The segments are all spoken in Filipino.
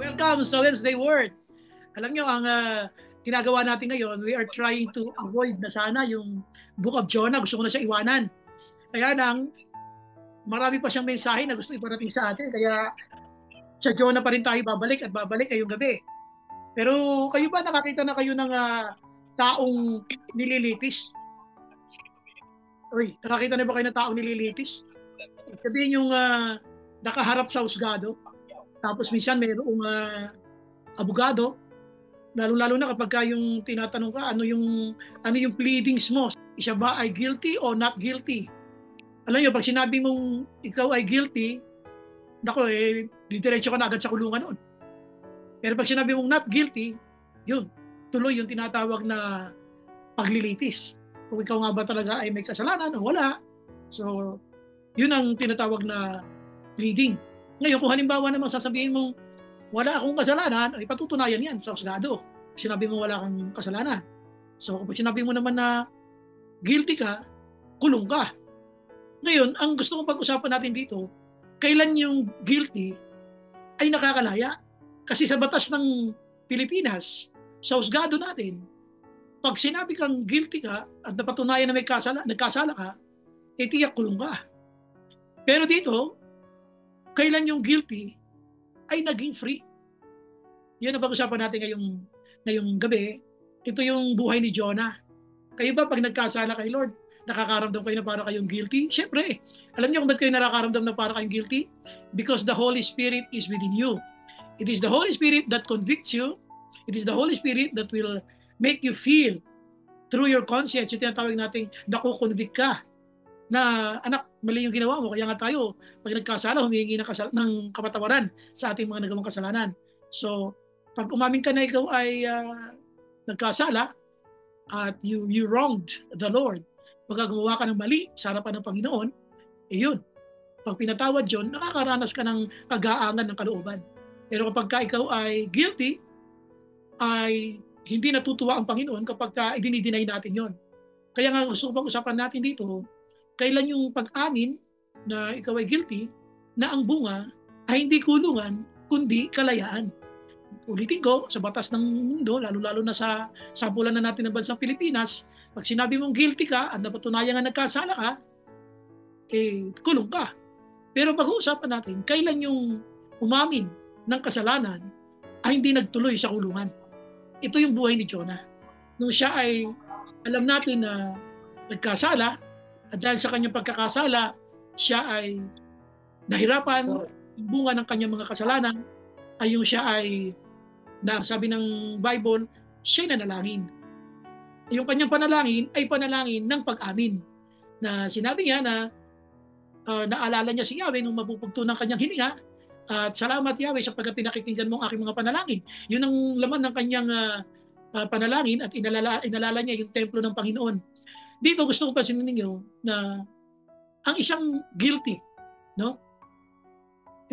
Welcome sa Wednesday Word. Alam nyo, ang ginagawa natin ngayon, we are trying to avoid na sana yung Book of Jonah. Gusto ko na siya iwanan. Kaya nang marami pa siyang mensahe na gusto iparating sa atin. Kaya sa Jonah pa rin tayo babalik at babalik ngayong gabi. Pero kayo ba nakakita na kayo ng taong nililitis? Uy, nakakita na ba kayo ng taong nililitis? Sabihin yung nakaharap sa husgado. Tapos minsan mayroong abogado, lalo-lalo na kapag yung tinatanong ka, ano yung pleadings mo? Siya ba ay guilty o not guilty? Alam niyo, pag sinabi mong ikaw ay guilty, nako didiretso ka na agad sa kulungan noon. Pero pag sinabi mong not guilty, yun, tuloy yung tinatawag na paglilitis. Kung ikaw nga ba talaga ay may kasalanan o wala. So, yun ang tinatawag na pleading. Ngayon, kung halimbawa naman sasabihin mong wala akong kasalanan, ay patutunayan yan sa husgado. Sinabi mo wala kang kasalanan. So, kung sinabi mo naman na guilty ka, kulong ka. Ngayon, ang gusto kong pag-usapan natin dito, kailan yung guilty ay nakakalaya. Kasi sa batas ng Pilipinas, sa husgado natin, pag sinabi kang guilty ka at napatunayan na may nagkasala ka, tiyak kulong ka. Pero dito, kailan yung guilty ay naging free. Yun ang pag-usapan natin ngayong gabi. Ito yung buhay ni Jonah. Kayo ba pag nagkasala kay Lord, nakakaramdam kayo na para kayong guilty? Siyempre, alam niyo kung ba't kayo nakakaramdam na para kayong guilty? Because the Holy Spirit is within you. It is the Holy Spirit that convicts you. It is the Holy Spirit that will make you feel through your conscience. Yung tinatawag natin, nakukonvict ka na anak, mali yung ginawa mo. Kaya nga tayo, pag nagkasala, humihingi ng kapatawaran sa ating mga nagawang kasalanan. So, pag umamin ka na ikaw ay nagkasala at you wronged the Lord, pag gumawa ka ng mali sa harapan ng Panginoon, yun. Pag pinatawad yun, nakakaranas ka ng kagaangan ng kalooban. Pero kapag ka ikaw ay guilty, ay hindi natutuwa ang Panginoon kapag ka idinideny natin yon. Kaya nga gusto ko pag-usapan natin dito, kailan yung pag-amin na ikaw ay guilty, na ang bunga ay hindi kulungan, kundi kalayaan. Ulitin ko, sa batas ng mundo, lalo-lalo na sa sampulan na natin ng bansang Pilipinas, pag sinabi mong guilty ka at napatunayan nga nagkasala ka, kulong ka. Pero pag-uusapan natin, kailan yung umamin ng kasalanan ay hindi nagtuloy sa kulungan. Ito yung buhay ni Jonah. Nung siya ay, alam natin na nagkasala, at dahil sa kanyang pagkakasala, siya ay nahirapan, yung bunga ng kanyang mga kasalanan, ay yung siya ay, sabi ng Bible, siya nanalangin. Yung kanyang panalangin ay panalangin ng pag-amin. Na sinabi niya na naalala niya si Yahweh nung mapupugto ng kanyang hininga, at salamat Yahweh sapagkat pinakikinggan mo ang aking mga panalangin. Yun ang laman ng kanyang panalangin at inalala niya yung templo ng Panginoon. Dito gusto ko pansinin ninyo na ang isang guilty, no?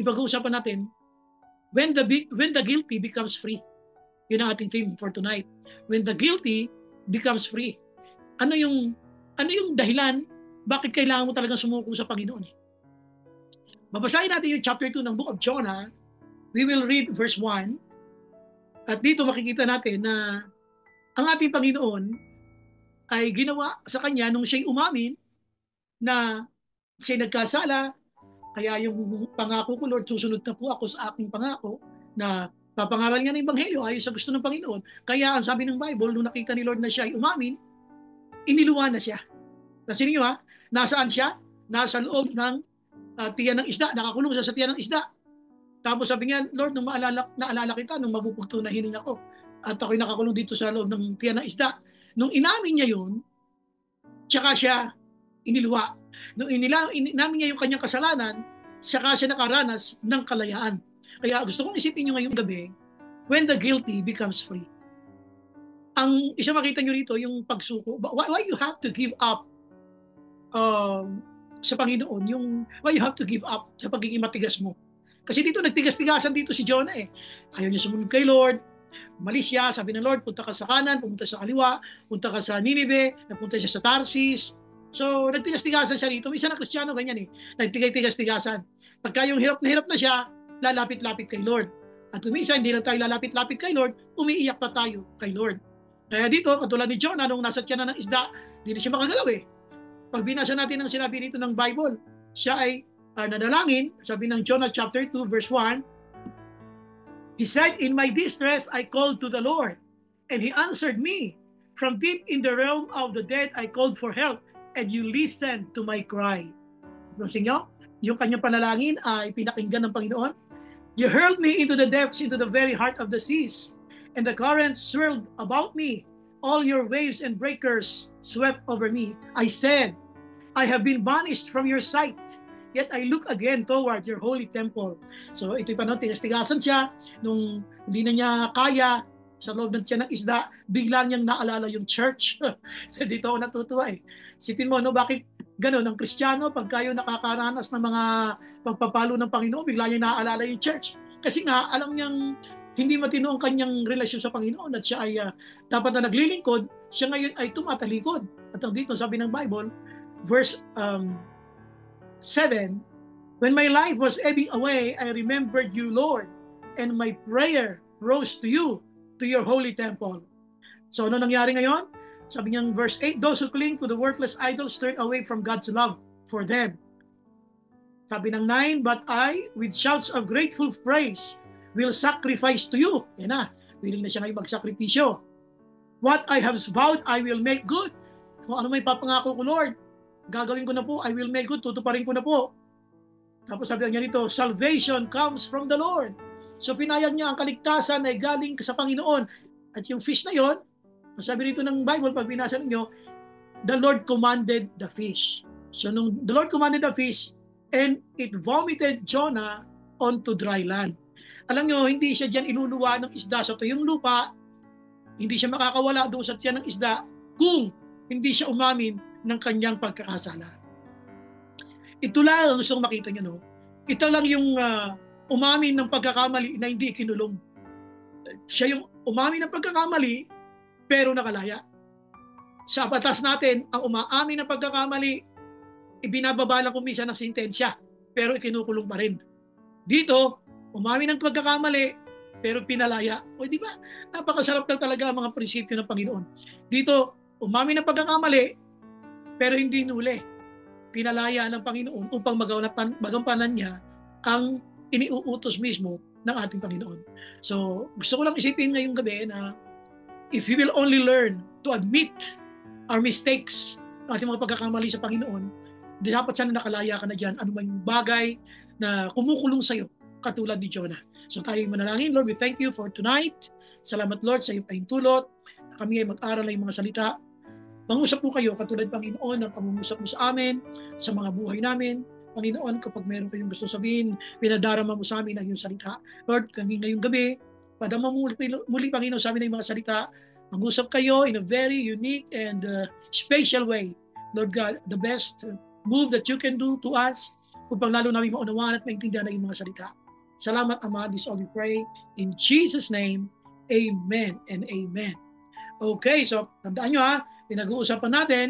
Ipag-uusapan natin, when the guilty becomes free. Yun ang ating theme for tonight. When the guilty becomes free. Ano yung dahilan bakit kailangan mo talagang sumuko sa Panginoon? Babasahin natin yung chapter 2 ng Book of Jonah. We will read verse 1. At dito makikita natin na ang ating Panginoon ay ginawa sa kanya nung siya'y umamin na siya'y nagkasala, kaya yung pangako ko, Lord, susunod na po ako sa aking pangako na papangaral niya ng Ebanghelyo ayon sa gusto ng Panginoon. Kaya ang sabi ng Bible, nung nakita ni Lord na siya ay umamin, iniluwa na siya. Kasi niyo nasaan siya? Nasa loob ng tiyan ng isda, nakakulong siya sa tiyan ng isda. Tapos sabi niya, Lord, nung naalala kita, nung mabupugto na hininga ko, at ako'y nakakulong dito sa loob ng tiyan ng isda. Nung inamin niya yun, tsaka siya iniluwa. Nung inamin niya yung kanyang kasalanan, tsaka siya nakaranas ng kalayaan. Kaya gusto kong isipin nyo ngayong gabi, when the guilty becomes free. Ang isa makita nyo rito, yung pagsuko. Why you have to give up sa Panginoon? Why you have to give up sa pagiging matigas mo? Kasi dito, nagtigas-tigasan dito si Jonah Ayaw niya sumunod kay Lord. Umalis siya, sabi ng Lord, punta ka sa kanan, pumunta sa kaliwa, punta ka sa Nineveh, napunta siya sa Tarsis. So, nagtigas-tigasan siya rito. Isa na Kristiyano, ganyan Nagtigas-tigasan. Pagka yung hirap na siya, lalapit-lapit kay Lord. At minsan, hindi lang tayo lalapit-lapit kay Lord, umiiyak pa tayo kay Lord. Kaya dito, katulad ni Jonah, nung nasa tiyan na ng isda, hindi siya makagalaw eh. Pag binasa natin ang sinabi dito ng Bible, siya ay nanalangin, sabi ng Jonah chapter 2 verse 1, he said, "In my distress, I called to the Lord, and He answered me. From deep in the realm of the dead, I called for help, and You listened to my cry." Pansin nyo, yung kanyang panalangin ay pinakinggan ng Panginoon. You hurled me into the depths, into the very heart of the seas, and the currents swirled about me. All your waves and breakers swept over me. I said, I have been banished from your sight, yet I look again toward your holy temple. So ito'y panahon, tigas-tigasan siya, nung hindi na niya kaya, sa loob ng tiyan ng isda, bigla niyang naalala yung church. So dito ako natutuwa eh. Sipin mo, no, bakit ganun, ang Kristiyano, pag kayo nakakaranas ng mga pagpapalo ng Panginoon, bigla niyang naaalala yung church. Kasi nga, alam niyang hindi matino ang kanyang relasyon sa Panginoon at siya ay dapat na naglilingkod, siya ngayon ay tumatalikod. At ang dito, sabi ng Bible, verse 7, when my life was ebbing away, I remembered you, Lord, and my prayer rose to you, to your holy temple. So ano nangyari ngayon? Sabi niya verse 8, those who cling to the worthless idols turn away from God's love for them. Sabi ng 9, but I, with shouts of grateful praise, will sacrifice to you. Yan na, willing na siya ngayon magsakripisyo. What I have vowed, I will make good. Kung ano may papangako ko, Lord, gagawin ko na po, I will make good, tutuparin ko na po. Tapos sabi niya rito, salvation comes from the Lord. So pinayag niya ang kaligtasan ay galing sa Panginoon. At yung fish na yon, sabi rito ng Bible, pag binasa ninyo, the Lord commanded the fish. So nung the Lord commanded the fish, and it vomited Jonah onto dry land. Alam nyo, hindi siya dyan iluluwa ng isda sa tuyong lupa, hindi siya makakawala doon sa tiyan ng isda kung hindi siya umamin ng kanyang pagkakasala. Ito lang ang gusto kong makita nyo, no? Ito lang yung umamin ng pagkakamali na hindi kinulong. Siya yung umamin ng pagkakamali, pero nakalaya. Sa batas natin, ang umaamin ng pagkakamali, ibinababa lang kung minsan ng sentensya, pero ikinukulong pa rin. Dito, umamin ng pagkakamali, pero pinalaya. O di ba? Napakasarap lang talaga ang mga prinsipyo ng Panginoon. Dito, umamin ng pagkakamali, pero hindi nuli. Pinalaya ng Panginoon upang magampanan niya ang iniuutos mismo ng ating Panginoon. So, gusto ko lang isipin ngayong gabi na if we will only learn to admit our mistakes, ating mga pagkakamali sa Panginoon, dapat sana nakalaya ka na dyan, ano man yung bagay na kumukulong sa'yo, katulad ni Jonah. So tayo manalangin. Lord, we thank you for tonight. Salamat, Lord, sa iyong pahintulot. Kami ay mag-aral ng mga salita. Mangusap po kayo, katulad Panginoon, ang pangungusap mo sa amin, sa mga buhay namin. Panginoon, kapag meron kayong gusto sabihin, pinadarama mo sa amin ang iyong salita. Lord, ngayong gabi, padama mo muli, Panginoon, sa amin ang mga salita. Mangusap kayo in a very unique and special way. Lord God, the best move that you can do to us upang lalo namin maunawaan at maintindihan ang mga salita. Salamat, Ama. This all we pray. In Jesus' name, amen and amen. Okay, so tandaan nyo ha, pinag-uusapan natin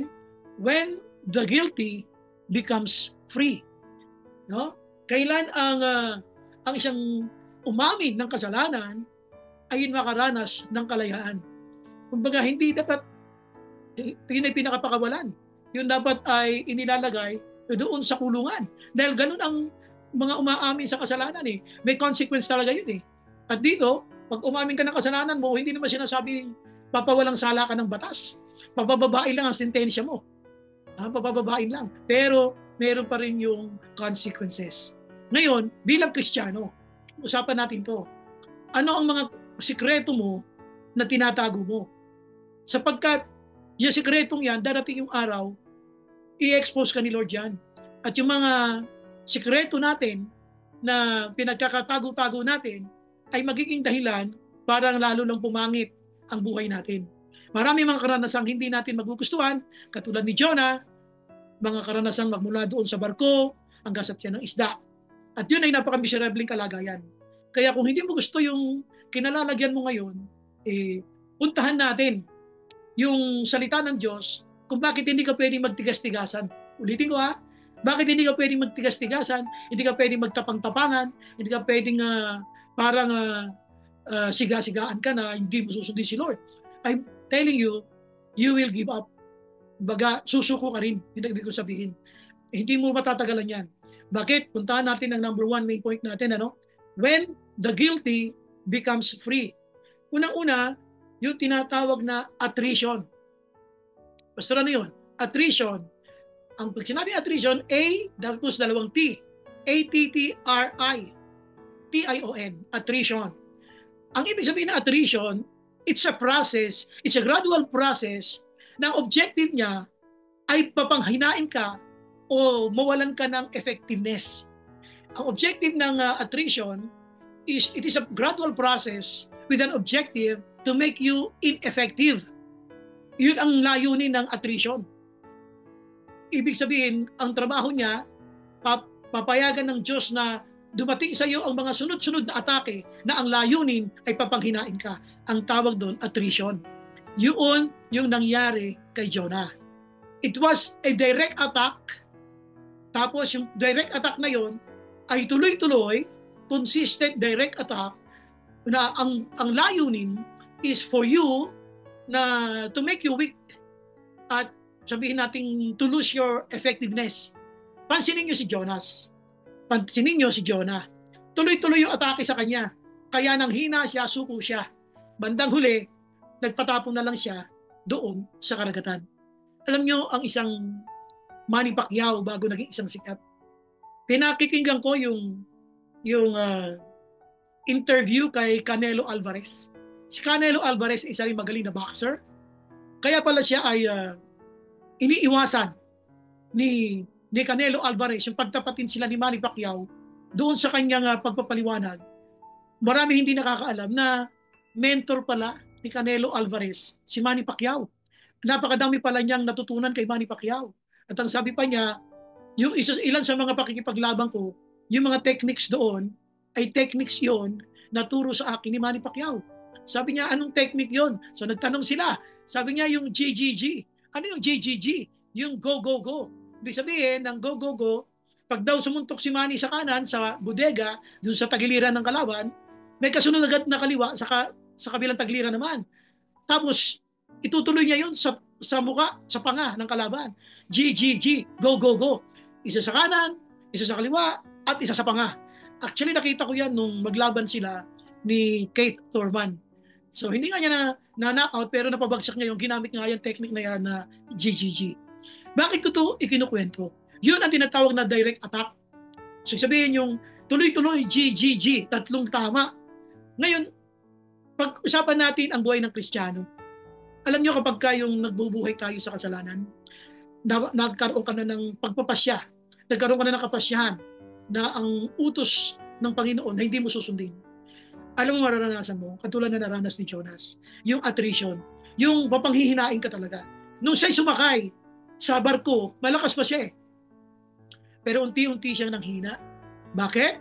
when the guilty becomes free. No? Kailan ang isang umamin ng kasalanan ay makaranas ng kalayaan. Kumbaga, hindi dapat, yun ay pinakapakawalan. Yun dapat ay inilalagay doon sa kulungan. Dahil ganun ang mga umaamin sa kasalanan eh. May consequence talaga yun eh. At dito, pag umamin ka ng kasalanan mo, hindi naman sinasabi papawalang sala ka ng batas. Papababain lang ang sentensya mo. Papababain lang. Pero meron pa rin yung consequences. Ngayon, bilang Kristiyano, usapan natin to. Ano ang mga sikreto mo na tinatago mo? Sapagkat yung sikretong yan, darating yung araw, i-expose ka ni Lord yan. At yung mga sikreto natin na pinagkakatago-tago natin ay magiging dahilan para lalo lang pumangit ang buhay natin. Marami mga karanasang hindi natin magugustuhan, katulad ni Jonah, mga karanasang magmula doon sa barko hanggang sa tiyan ng isda. At yun ay napaka-miserabling kalagayan. Kaya kung hindi mo gusto yung kinalalagyan mo ngayon, puntahan natin yung salita ng Diyos kung bakit hindi ka pwedeng magtigas-tigasan. Ulitin ko ha, bakit hindi ka pwedeng magtigas-tigasan, hindi ka pwedeng magtapang-tapangan, hindi ka pwedeng parang siga-sigaan ka na hindi mo susundin si Lord. I'm telling you, you will give up. Baga, susuko ka rin. Hindi ibig ko sabihin. Hindi mo matatagalan yan. Bakit? Puntahan natin ang number 1 main point natin. When the guilty becomes free. Unang-una, yung tinatawag na attrition. Basta ano yun? Attrition. Ang pag sinabi attrition, A, tapos dalawang T. A-T-T-R-I. T-I-O-N. Attrition. Ang ibig sabihin na attrition, it's a process, it's a gradual process na objective niya ay papanghinain ka o mawalan ka ng effectiveness. Ang objective ng attrition is it is a gradual process with an objective to make you ineffective. Yun ang layunin ng attrition. Ibig sabihin, ang trabaho niya, papayagan ng Diyos na dumating sa iyo ang mga sunod-sunod na atake na ang layunin ay papanghinain ka. Ang tawag doon, attrition. Yun yung nangyari kay Jonah. It was a direct attack. Tapos yung direct attack na yon ay tuloy-tuloy, consistent direct attack na ang layunin is for you na to make you weak at sabihin natin to lose your effectiveness. Pansinin niyo si Jonas. Pansinin niyo si Jonah. Tuloy-tuloy yung atake sa kanya. Kaya nang hina siya, suko siya. Bandang huli, nagpatapon na lang siya doon sa karagatan. Alam niyo, ang isang Manny Pacquiao bago naging isang sikat. Pinakikinggan ko yung interview kay Canelo Alvarez. Si Canelo Alvarez ay isa rin magaling na boxer. Kaya pala siya ay iniiwasan ni Canelo Alvarez yung pagtapatin sila ni Manny Pacquiao doon sa kanyang pagpapaliwanag. Marami hindi nakakaalam na mentor pala ni Canelo Alvarez si Manny Pacquiao. Napakadami pala niyang natutunan kay Manny Pacquiao. At ang sabi pa niya, yung ilan sa mga pakikipaglaban ko, yung mga techniques doon, ay techniques yon na turo sa akin ni Manny Pacquiao. Sabi niya, anong technique yon? So nagtanong sila. Sabi niya, yung GGG. Ano yung GGG? Yung go, go, go. Ibig sabihin, ng go, go, go, pag daw sumuntok si Manny sa kanan, sa bodega, dun sa tagiliran ng kalaban, may kasunod agad na kaliwa sa kabilang tagiliran naman. Tapos, itutuloy niya yun sa muka, sa panga ng kalaban. GGG, go, go, go. Isa sa kanan, isa sa kaliwa, at isa sa panga. Actually, nakita ko yan nung maglaban sila ni Keith Thurman. So, hindi nga niya na-knockout, pero napabagsak niya yung ginamit nga yung technique na yan na GGG. Bakit ko ito ikinukwento? Yun ang tinatawag na direct attack. So, sabihin yung tuloy-tuloy, GGG, tatlong tama. Ngayon, pag-usapan natin ang buhay ng Kristiyano. Alam nyo kapag yung nagbubuhay tayo sa kasalanan, nagkaroon ka na ng pagpapasya, nagkaroon ka na ng kapasyahan na ang utos ng Panginoon na hindi mo susundin. Alam mo mararanasan mo, katulad na naranas ni Jonas, yung attrition, yung papanghihinain ka talaga. Nung siya'y sumakay sa barko, malakas pa siya eh. Pero unti-unti siyang nanghina. Bakit?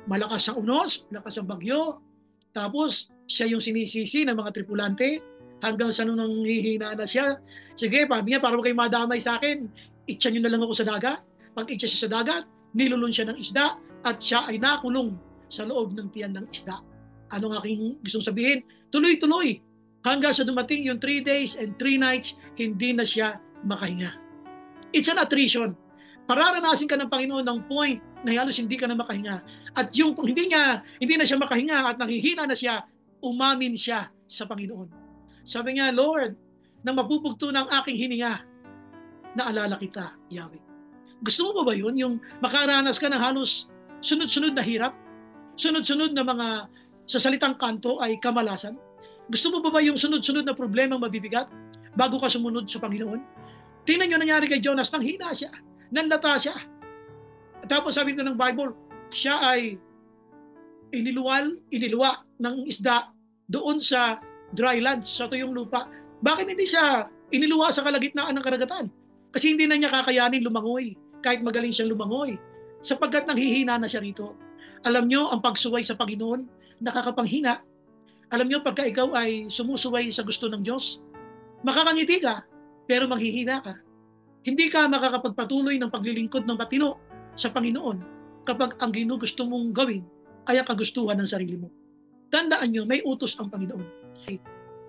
Malakas ang unos, malakas ang bagyo, tapos siya yung sinisisi ng mga tripulante, hanggang sa nung nanghihina na siya. Sige, pabi niya, para kayo madamay sa akin, itcha nyo na lang ako sa dagat. Pag itcha siya sa dagat, nilulun siya ng isda, at siya ay nakulong sa loob ng tiyan ng isda. Ano ang aking gustong sabihin? Tuloy-tuloy. Hanggang sa dumating yung 3 days and 3 nights, hindi na siya makahinga. It's an attrition. Pararanasin ka ng Panginoon ng point na halos hindi ka na makahinga. At yung hindi na siya makahinga at nahihina na siya, umamin siya sa Panginoon. Sabi niya, Lord, nang mapupugto ng aking hininga, naalala kita, Yahweh. Gusto mo ba yun? Yung makaranas ka ng halos sunod-sunod na hirap? Sunod-sunod na mga sa salitang kanto ay kamalasan? Gusto mo ba yung sunod-sunod na problema mabibigat bago ka sumunod sa Panginoon? Tingnan nyo nangyari kay Jonas, nang hina siya, nanlata siya. At tapos sabi nito ng Bible, siya ay iniluwa ng isda doon sa dry land, sa tuyong lupa. Bakit hindi siya iniluwa sa kalagitnaan ng karagatan? Kasi hindi na niya kakayanin lumangoy, kahit magaling siyang lumangoy, sapagkat nanghihina na siya rito. Alam nyo, ang pagsuway sa Panginoon, nakakapanghina. Alam nyo, pagka ikaw ay sumusuway sa gusto ng Diyos, makakangiti ka, pero manghihina ka. Hindi ka makakapagpatuloy ng paglilingkod ng matino sa Panginoon kapag ang ginugusto mong gawin ay ang kagustuhan ng sarili mo. Tandaan nyo, may utos ang Panginoon.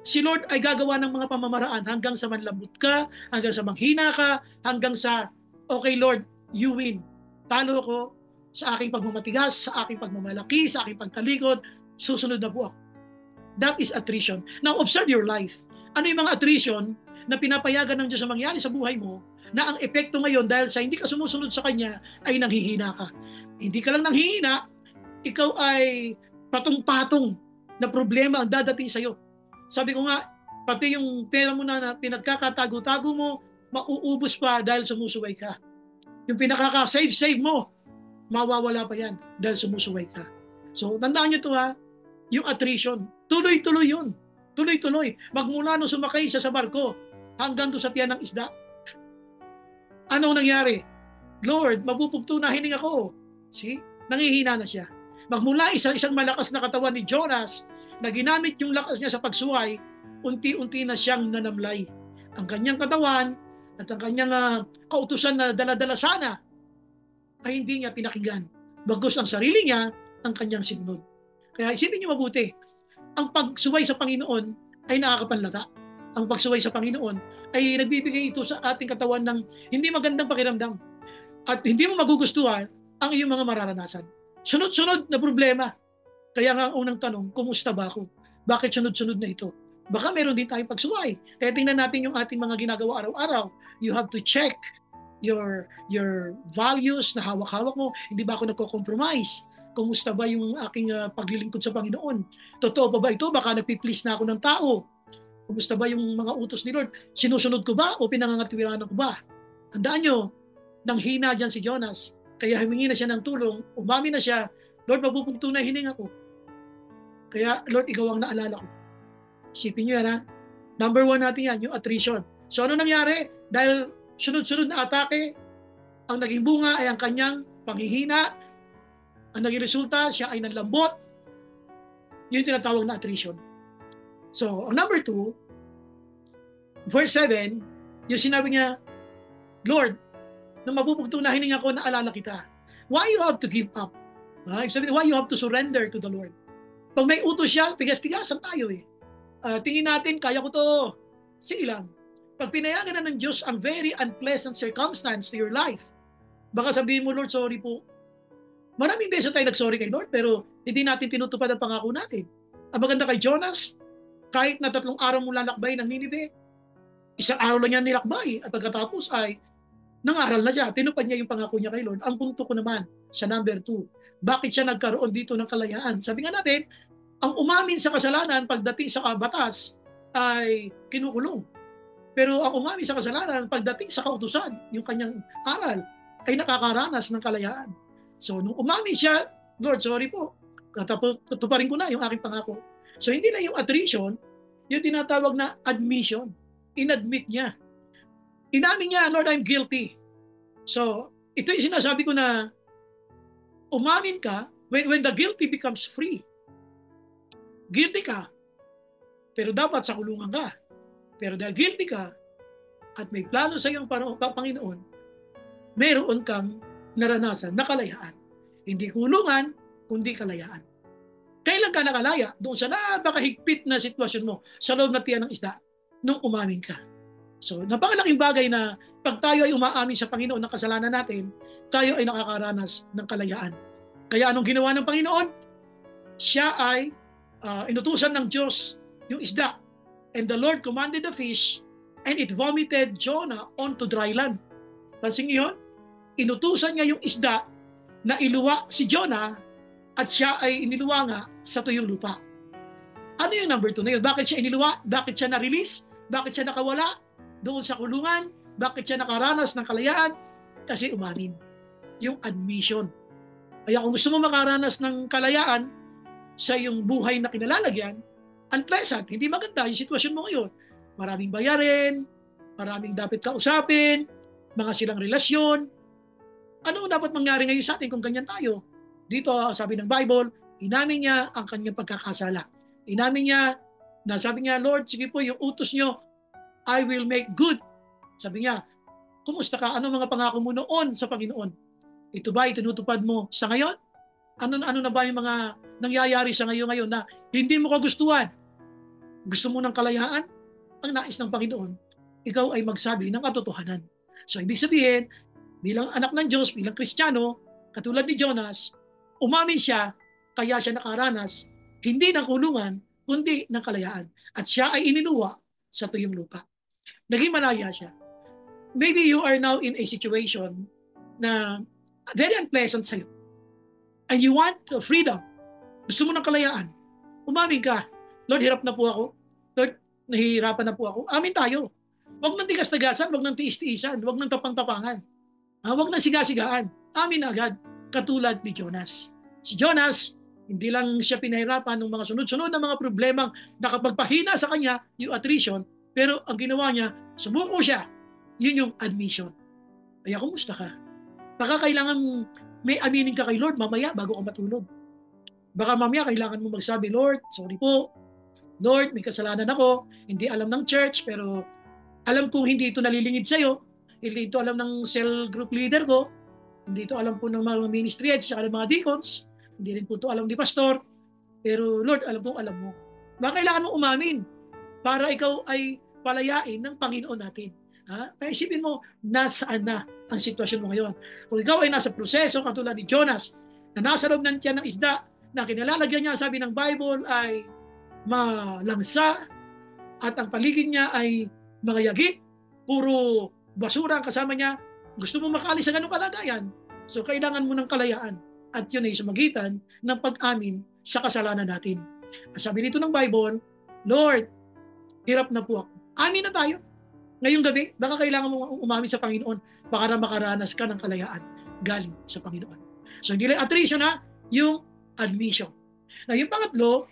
Si Lord ay gagawa ng mga pamamaraan hanggang sa manlambot ka, hanggang sa manghina ka, hanggang sa, okay Lord, you win. Talo ko sa aking pagmamatigas, sa aking pagmamalaki, sa aking pagtalikod, susunod na po ako. That is attrition. Now, observe your life. Ano yung mga attrition na pinapayagan ng Diyos na mangyari sa buhay mo na ang epekto ngayon dahil sa hindi ka sumusunod sa Kanya ay nanghihina ka. Hindi ka lang nanghihina, ikaw ay patong-patong na problema ang dadating sa'yo. Sabi ko nga, pati yung pera mo na pinagkakatago-tago mo, mauubos pa dahil sumusuway ka. Yung pinakaka-save mo, mawawala pa yan dahil sumusuway ka. So, tandaan nyo to ha, yung attrition, tuloy-tuloy yun. Tuloy-tuloy. Magmula nung sumakay siya sa barko hanggang doon sa tiyan ng isda. Anong nangyari? Lord, mapupugto na hining ako. See? Nangihina na siya. Magmula isang malakas na katawan ni Jonas na ginamit yung lakas niya sa pagsuway, unti-unti na siyang nanamlay. Ang kanyang katawan at ang kanyang kautusan na dala-dala sana ay hindi niya pinakinggan. Bagkus ang sarili niya ang kanyang sinunod. Kaya isipin niyo mabuti, ang pagsuway sa Panginoon ay nakakapanlata. Ang pagsuway sa Panginoon ay nagbibigay ito sa ating katawan ng hindi magandang pakiramdam. At hindi mo magugustuhan ang iyong mga mararanasan. Sunod-sunod na problema. Kaya nga ang unang tanong, kumusta ba ako? Bakit sunod-sunod na ito? Baka meron din tayong pagsuway. Kaya tingnan natin yung ating mga ginagawa araw-araw. You have to check your values na hawak-hawak mo. Hindi ba ako nagko-compromise? Kumusta ba yung aking paglilingkod sa Panginoon? Totoo pa ba ito? Baka nagpi-please na ako ng tao. Kumusta ba yung mga utos ni Lord? Sinusunod ko ba o pinangangatwiranan ko ba? Tandaan nyo, nang hina dyan si Jonas. Kaya humingi na siya ng tulong, umami na siya, Lord, mapupugto na hininga ko. Kaya, Lord, ikaw ang naalala ko. Isipin nyo yan ha. Number 1 natin yan, yung attrition. So ano nangyari? Dahil sunod-sunod na atake, ang naging bunga ay ang kanyang panghihina. Ang naging resulta, siya ay nanlambot. Yun yung tinatawag na attrition. So, ang number 2, verse 7, yung sinabi niya, Lord, nang mapupugto na hininga ko, naalala kita. Why you have to give up? Why you have to surrender to the Lord? Pag may utos siya, tigas-tigasan tayo eh. Tingin natin, kaya ko to. Sige lang. Pag pinayagan na ng Diyos ang very unpleasant circumstance to your life, baka sabihin mo, Lord, sorry po. Maraming beses tayo nag-sorry kay Lord, pero hindi natin tinutupad ang pangako natin. Ang maganda kay Jonas, kahit na 3 araw mo lalakbay ng Ninive, 1 araw lang yan nilakbay, at pagkatapos ay nangaral na siya, tinupad niya yung pangako niya kay Lord. Ang punto ko naman, sa number 2, bakit siya nagkaroon dito ng kalayaan? Sabi nga natin, ang umamin sa kasalanan pagdating sa batas ay kinukulong. Pero ang umamin sa kasalanan pagdating sa kautusan, yung kanyang aral, ay nakakaranas ng kalayaan. So, nung umamin siya, Lord, sorry po, tutuparin ko na yung aking pangako. So, hindi lang yung attrition, yung tinatawag na admission. Inadmit niya. Inamin niya, Lord, I'm guilty. So, ito yung sinasabi ko na umamin ka when the guilty becomes free. Guilty ka, pero dapat sa kulungan ka. Pero dahil guilty ka at may plano sa iyong Panginoon, meron kang naranasan na kalayaan. Hindi kulungan, kundi kalayaan. Kailan ka nakalaya? Doon sa napakahigpit na sitwasyon mo sa loob ng tiyan ng isda nung umamin ka. So, napakalaking bagay na pag tayo ay umaamin sa Panginoon ng kasalanan natin, tayo ay nakakaranas ng kalayaan. Kaya anong ginawa ng Panginoon? Siya ay inutusan ng Diyos yung isda. And the Lord commanded the fish, and it vomited Jonah onto dry land. Pansin niyo yun? Inutusan niya yung isda na iluwa si Jonah at siya ay iniluwa nga sa tuyong lupa. Ano yung number 2 na yun? Bakit siya iniluwa? Bakit siya na-release? Bakit siya nakawala doon sa kulungan? Bakit siya nakaranas ng kalayaan? Kasi umamin. Yung admission. Kaya kung gusto mo makaranas ng kalayaan sa iyong buhay na kinalalagyan, unpleasant, hindi maganda yung sitwasyon mo ngayon. Maraming bayarin, maraming dapat kausapin, mga silang relasyon. Ano dapat mangyari ngayon sa atin kung ganyan tayo? Dito, sabi ng Bible, inamin niya ang kanyang pagkakasala. Inamin niya, na sabi niya, Lord, sige po, yung utos niyo, I will make good. Sabi niya, kumusta ka? Ano mga pangako mo noon sa Panginoon? Ito ba itinutupad mo sa ngayon? Ano na ba yung mga nangyayari sa ngayon na hindi mo kagustuhan? Gusto mo ng kalayaan? Ang nais ng Panginoon, ikaw ay magsabi ng katotohanan. So ibig sabihin, bilang anak ng Diyos, bilang Kristiyano, katulad ni Jonas, umamin siya, kaya siya nakaranas, hindi ng kulungan, kundi ng kalayaan. At siya ay ininuwa sa tuyong lupa. Naging malaya siya. Maybe you are now in a situation na very unpleasant sa'yo. And you want freedom. Gusto mo ng kalayaan. Umamin ka. Lord, hirap na po ako. Lord, nahihirapan na po ako. Amin tayo. Huwag nang tigas-tagasan, huwag nang tiis-tiisan, huwag nang tapang-tapangan. Huwag nang sigasigaan. Amin agad. Katulad ni Jonas. Si Jonas, hindi lang siya pinahirapan ng mga sunod-sunod na mga problemang nakapagpahina sa kanya, yung attrition, pero ang ginawa niya, sumuko siya. Yun yung admission. Kaya kumusta ka? Baka kailangan may aminin ka kay Lord mamaya bago ka matulog. Baka mamaya kailangan mo magsabi, Lord, sorry po. Lord, may kasalanan ako. Hindi alam ng church, pero alam kong hindi ito nalilingid sa'yo. Hindi ito alam ng cell group leader ko. Hindi ito alam po ng mga ministry heads at ng mga deacons. Hindi rin po ito alam ni pastor. Pero Lord, alam kong alam mo. Baka kailangan mo umamin para ikaw ay palayain ng Panginoon natin. Kaya isipin mo, nasaan na ang sitwasyon mo ngayon. Kung ikaw ay nasa proseso, katulad ni Jonas, na nasa loob ng tiyan ng isda, na kinalalagyan niya, sabi ng Bible, ay malangsa, at ang paligid niya ay mga yagit, puro basura ang kasama niya, gusto mo makaalis sa ganung kalagayan. So kailangan mo ng kalayaan. At yun ay sumagitan ng pag-amin sa kasalanan natin. Sabi dito ng Bible, Lord, hirap na po ako. Amin na tayo. Ngayong gabi, baka kailangan mo umamin sa Panginoon para makaranas ka ng kalayaan galing sa Panginoon. So hindi lang attrition yung admission. Na yung pangatlo,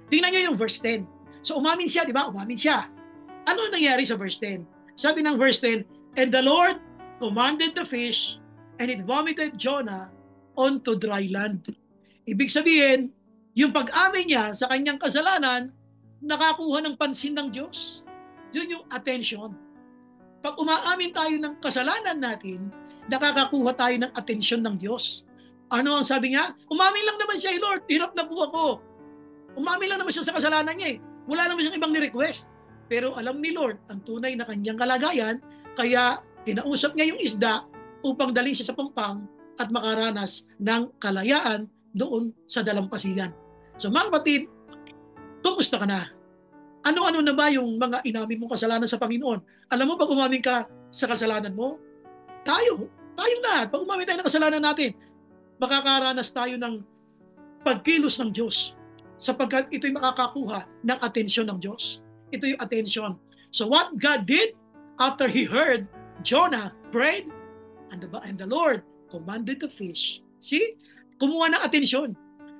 tingnan nyo yung verse 10. So umamin siya, di ba? Umamin siya. Ano nangyari sa verse 10? Sabi ng verse 10, and the Lord commanded the fish, and it vomited Jonah onto dry land. Ibig sabihin, yung pag-amin niya sa kanyang kasalanan, nakakuha ng pansin ng Diyos. Yun yung attention. Pag umaamin tayo ng kasalanan natin, nakakakuha tayo ng atensyon ng Diyos. Ano ang sabi niya? Umamin lang naman siya, Lord, hirap na po ako. Umamin lang naman siya sa kasalanan niya. Wala naman siyang ibang ni-request. Pero alam ni Lord ang tunay na kanyang kalagayan, kaya kinausap niya yung isda upang dalhin siya sa pampang at makaranas ng kalayaan doon sa dalampasigan. So mga kapatid, kumusta ka na? Ano-ano na ba yung mga inamin mong kasalanan sa Panginoon? Alam mo, pag umamin ka sa kasalanan mo, tayong lahat, pag umamin tayo ng kasalanan natin, makakaranas tayo ng pagkilos ng Diyos sapagkat ito'y makakakuha ng atensyon ng Diyos. Ito yung attention. So what God did after He heard Jonah prayed, and the Lord commanded the fish. See? Kumuha ng atensyon.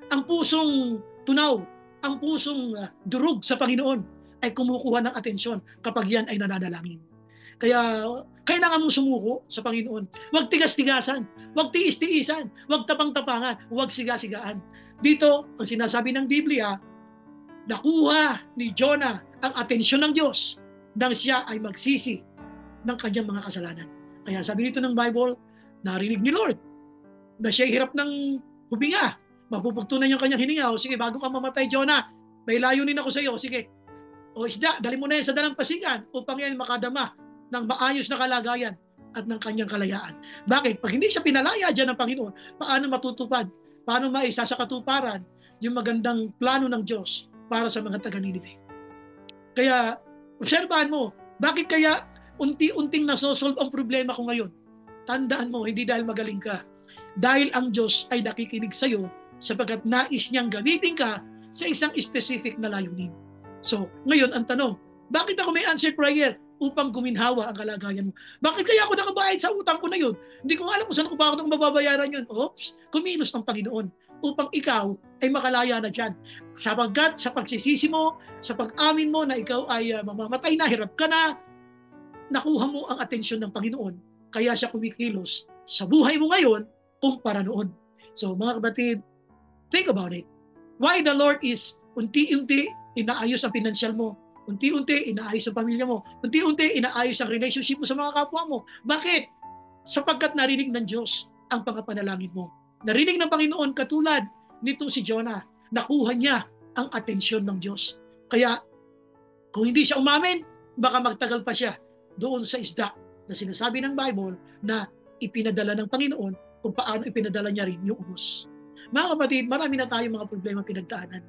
Ang pusong tunaw, ang pusong durog sa Panginoon ay kumukuha ng atensyon kapag yan ay nananalangin. Kaya kailangan mong sumuko sa Panginoon. Huwag tigas-tigasan, huwag tiis-tiisan, huwag tapang-tapangan, huwag siga-sigaan. Dito, ang sinasabi ng Biblia, nakuha ni Jonah ang atensyon ng Diyos nang siya ay magsisi ng kanyang mga kasalanan. Kaya sabi dito ng Bible, narinig ni Lord na siya hirap ng huminga. Mapupugtunan yung kanyang hininga. O sige, bago ka mamatay, Jonah, may layunin ako sa iyo. Sige. O isda, dali mo na yan sa dalampasigan upang yan makadama ng maayos na kalagayan at ng kanyang kalayaan. Bakit? Pag hindi siya pinalaya dyan ng Panginoon, paano matutupad? Paano maisa sa katuparan yung magandang plano ng Diyos para sa mga taga-Ninive? Kaya, obserbahan mo, bakit kaya unti-unting nasosolve ang problema ko ngayon? Tandaan mo, hindi dahil magaling ka. Dahil ang Diyos ay nakikinig sa iyo sapagkat nais niyang gamitin ka sa isang specific na layunin. So, ngayon ang tanong, bakit ako may answered prayer? Upang guminhawa ang kalagayan mo. Bakit kaya ako nakabayad sa utang ko na yun? Hindi ko alam kung saan ko pa ako mababayaran yun. Oops, kumilos ng Panginoon upang ikaw ay makalaya na dyan. Sapagkat sa pagsisisi mo, sa pag-amin mo na ikaw ay mamamatay na, hirap ka na, nakuha mo ang atensyon ng Panginoon. Kaya siya kumikilos sa buhay mo ngayon kumpara noon. So mga kapatid, think about it. Why the Lord is unti-unti inaayos ang financial mo? Unti-unti inaayos ang pamilya mo. Unti-unti inaayos ang relationship mo sa mga kapwa mo. Bakit? Sapagkat narinig ng Diyos ang pangapanalangin mo. Narinig ng Panginoon katulad nitong si Jonah. Nakuha niya ang atensyon ng Diyos. Kaya kung hindi siya umamin, baka magtagal pa siya doon sa isda na sinasabi ng Bible na ipinadala ng Panginoon kung paano ipinadala niya rin yung unos. Mga kapatid, marami na tayong mga problema pinagdaanan.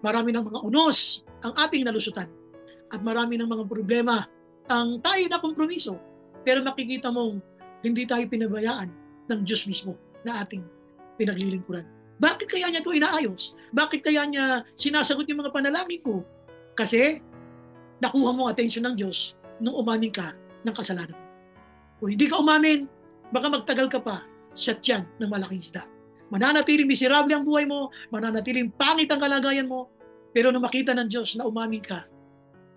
Marami ng mga unos ang ating nalusutan. At marami ng mga problema ang tayo na kompromiso. Pero makikita mong hindi tayo pinabayaan ng Diyos mismo na ating pinaglilingkuran. Bakit kaya niya ito inaayos? Bakit kaya niya sinasagot yung mga panalangin ko? Kasi nakuha mo atensyon ng Diyos nung umamin ka ng kasalanan. Kung hindi ka umamin, baka magtagal ka pa sa tiyan ng malaking isda. Mananatiling miserable ang buhay mo, mananatiling pangit ang kalagayan mo, pero nung makita ng Diyos na umamin ka,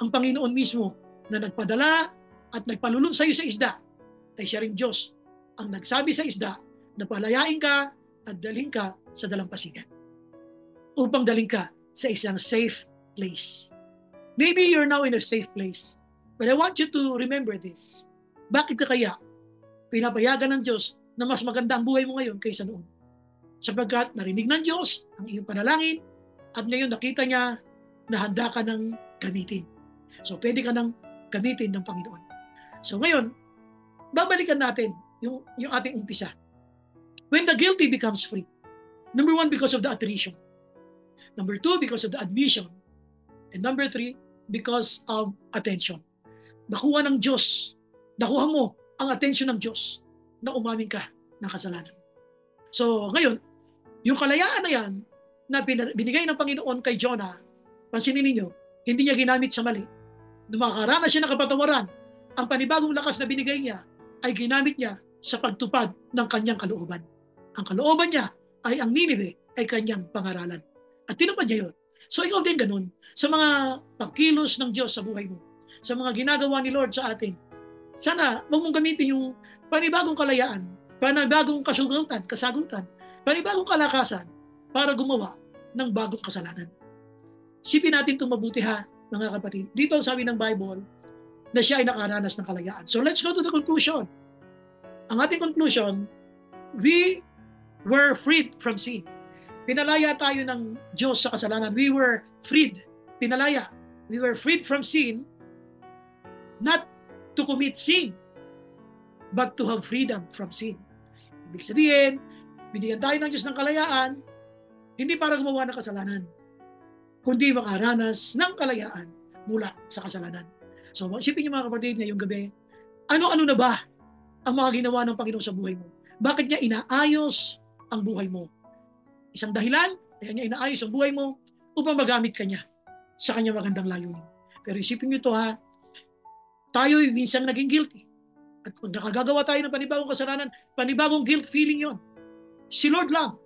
ang Panginoon mismo na nagpadala at nagpalulun sa iyo sa isda, ay siya ring Diyos ang nagsabi sa isda na palayain ka at dalhin ka sa dalampasigan upang dalhin ka sa isang safe place. Maybe you're now in a safe place, but I want you to remember this. Bakit ka kaya pinapayagan ng Diyos na mas maganda ang buhay mo ngayon kaysa noon? Sapagkat narinig ng Diyos ang iyong panalangin at ngayon nakita niya na handa ka ng gamitin. So pwede ka nang gamitin ng Panginoon. So ngayon, babalikan natin yung ating umpisa. When the guilty becomes free. Number 1, because of the attrition. Number 2, because of the admission. And number 3, because of attention. Nakuha ng Diyos, nakuha mo ang attention ng Diyos na umamin ka ng kasalanan. So ngayon, yung kalayaan na yan na binigay ng Panginoon kay Jonah, pansinin ninyo, hindi niya ginamit sa mali. Nung makakaranas siya ng kapatawaran, ang panibagong lakas na binigay niya ay ginamit niya sa pagtupad ng kanyang kalooban. Ang kalooban niya ay ang Ninive ay kanyang pangaralan. At tinupad niya yun. So ikaw din ganun. Sa mga pagkilos ng Diyos sa buhay mo, sa mga ginagawa ni Lord sa atin, sana huwag mong gamitin yung panibagong kalayaan, panibagong kasagutan, panibagong kalakasan para gumawa ng bagong kasalanan. Sipin natin itong mabuti ha, mga kapatid. Dito sabi ng Bible na siya ay nakaranas ng kalayaan. So let's go to the conclusion. Ang ating conclusion, we were freed from sin. Pinalaya tayo ng Diyos sa kasalanan. We were freed. Pinalaya. We were freed from sin, not to commit sin, but to have freedom from sin. Ibig sabihin, binigyan tayo ng Diyos ng kalayaan, hindi para gumawa ng kasalanan, kundi makaranas ng kalayaan mula sa kasalanan. So, isipin niyo mga kapatid, ngayong gabi, ano-ano na ba ang mga ginawa ng Panginoon sa buhay mo? Bakit niya inaayos ang buhay mo? Isang dahilan, kaya niya inaayos ang buhay mo upang magamit ka niya sa kanyang magandang layunin. Pero isipin niyo ito ha, tayo minsan naging guilty. At kung nakagagawa tayo ng panibagong kasalanan, panibagong guilt feeling yon. Si Lord lang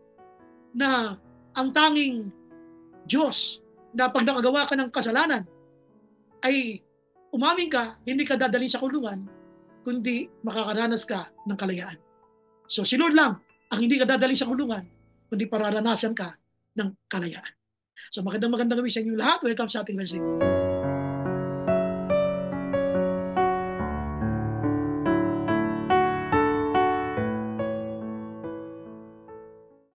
na ang tanging Diyos na pag nakagawa ka ng kasalanan ay umamin ka, hindi ka dadalhin sa kulungan, kundi makakaranas ka ng kalayaan. So si Lord lang ang hindi ka dadalhin sa kulungan, kundi pararanasan ka ng kalayaan. So magandang gabi sa inyo lahat. Welcome sa ating Wednesday.